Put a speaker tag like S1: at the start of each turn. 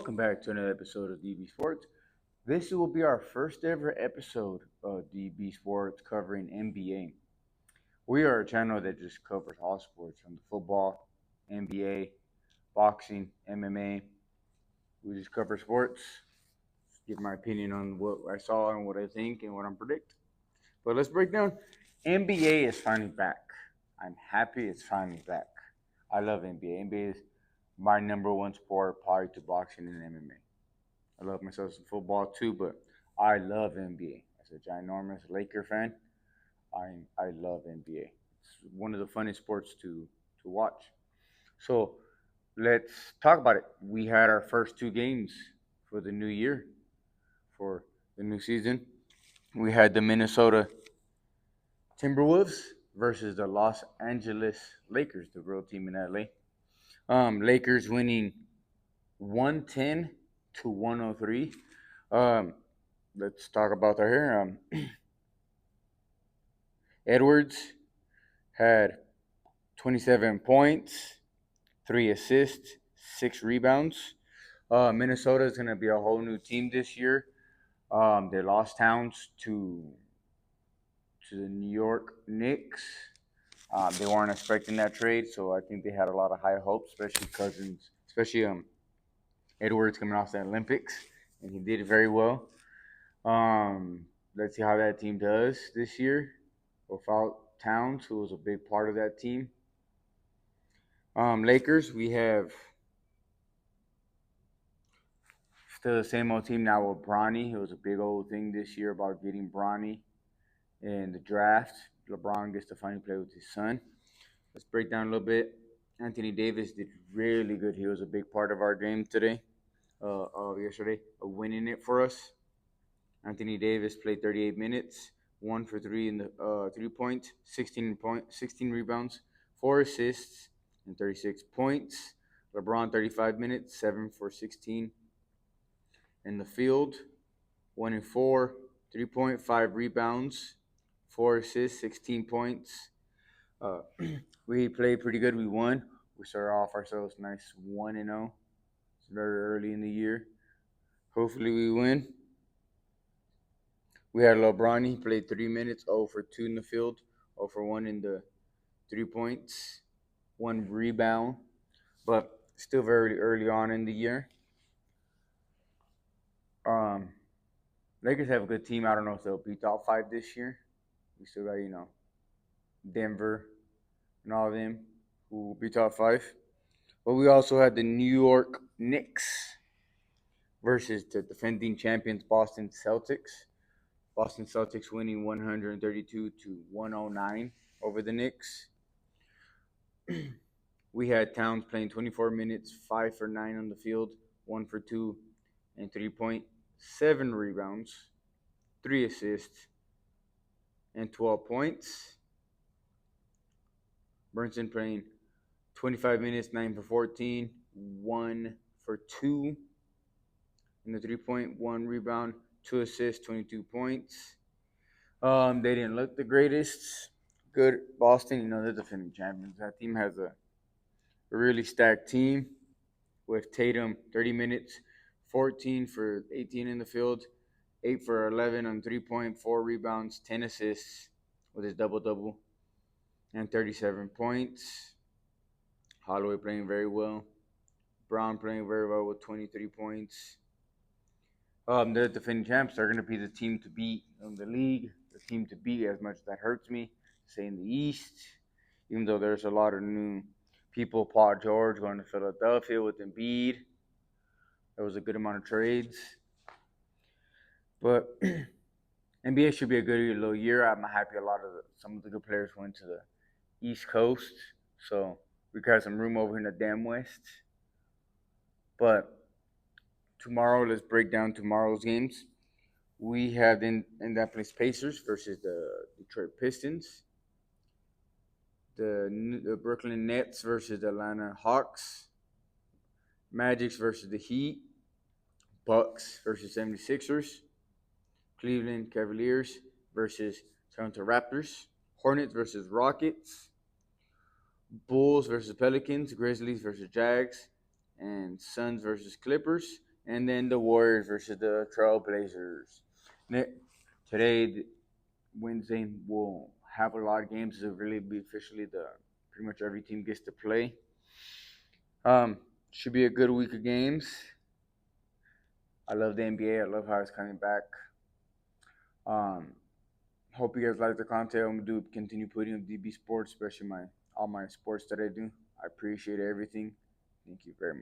S1: Welcome back to another episode of DB Sports. This will be our first ever episode of DB Sports covering NBA. We are a channel that just covers all sports from the football, NBA, boxing, MMA. We just cover sports, give my opinion on what I saw and what I think and what I'm predicting. But let's break down. NBA is finally back. I'm happy it's finally back. I love NBA. NBA is my number one sport, prior to boxing and MMA. I love myself some football too, but I love NBA. As a ginormous Laker fan, I love NBA. It's one of the funnest sports to watch. So let's talk about it. We had our first two games for the new year, for the new season. We had the Minnesota Timberwolves versus the Los Angeles Lakers, the real team in LA. Lakers winning 110 to 103. Um, let's talk about that here. Edwards had 27 points, 3 assists, 6 rebounds. Minnesota is going to be a whole new team this year. They lost Towns to the New York Knicks. They weren't expecting that trade, so I think they had a lot of high hopes, especially Cousins, especially Edwards coming off the Olympics, and he did very well. Let's see how that team does this year without Towns, who was a big part of that team. Lakers, we have still the same old team now with Bronny. It was a big old thing this year about getting Bronny in the draft. LeBron gets to finally play with his son. Let's break down a little bit. Anthony Davis did really good. He was a big part of our game today, yesterday, winning it for us. Anthony Davis played 38 minutes, 1 for 3 in the 3 point, 16 rebounds, 4 assists, and 36 points. LeBron 35 minutes, 7 for 16 in the field, 1 and 4, 3.5 rebounds, 4 assists, 16 points. We played pretty good. We won. We started off ourselves nice 1-0. It's very early in the year. Hopefully we win. We had LeBron. He played 3 minutes, 0 for 2 in the field, 0 for 1 in the 3 points, 1 rebound, but still very early on in the year. Lakers have a good team. I don't know if they'll be top 5 this year. We still got, Denver and all of them who will be top 5. But we also had the New York Knicks versus the defending champions Boston Celtics. Boston Celtics winning 132 to 109 over the Knicks. We had Towns playing 24 minutes, 5 for 9 on the field, 1 for 2, and 3.7 rebounds, 3 assists, and 12 points. Brunson playing 25 minutes, 9 for 14, 1 for 2 in the 3.1 rebound, 2 assists, 22 points. They didn't look the greatest. Good Boston, they're defending champions. That team has a really stacked team with Tatum 30 minutes, 14 for 18 in the field, 8 for 11 on 3.4 rebounds, 10 assists with his double-double, and 37 points. Holloway playing very well. Brown playing very well with 23 points. The defending champs are going to be the team to beat in the league. The team to beat, as much as that hurts me, say in the East. Even though there's a lot of new people, Paul George going to Philadelphia with Embiid. There was a good amount of trades. But NBA should be a good little year. I'm happy some of the good players went to the East Coast. So we got some room over in the damn West. But tomorrow, let's break down tomorrow's games. We have in that place Pacers versus the Detroit Pistons. The Brooklyn Nets versus the Atlanta Hawks. Magic versus the Heat. Bucks versus 76ers. Cleveland Cavaliers versus Toronto Raptors. Hornets versus Rockets. Bulls versus Pelicans. Grizzlies versus Jags. And Suns versus Clippers. and then the Warriors versus the Trailblazers. Today, Wednesday, we'll have a lot of games. It'll really be officially the pretty much every team gets to play. Um, should be a good week of games. I love the NBA. I love how it's coming back. Um, hope you guys like the content. I'm gonna continue putting up DB Sports, especially all my sports that I do. I appreciate everything. Thank you very much.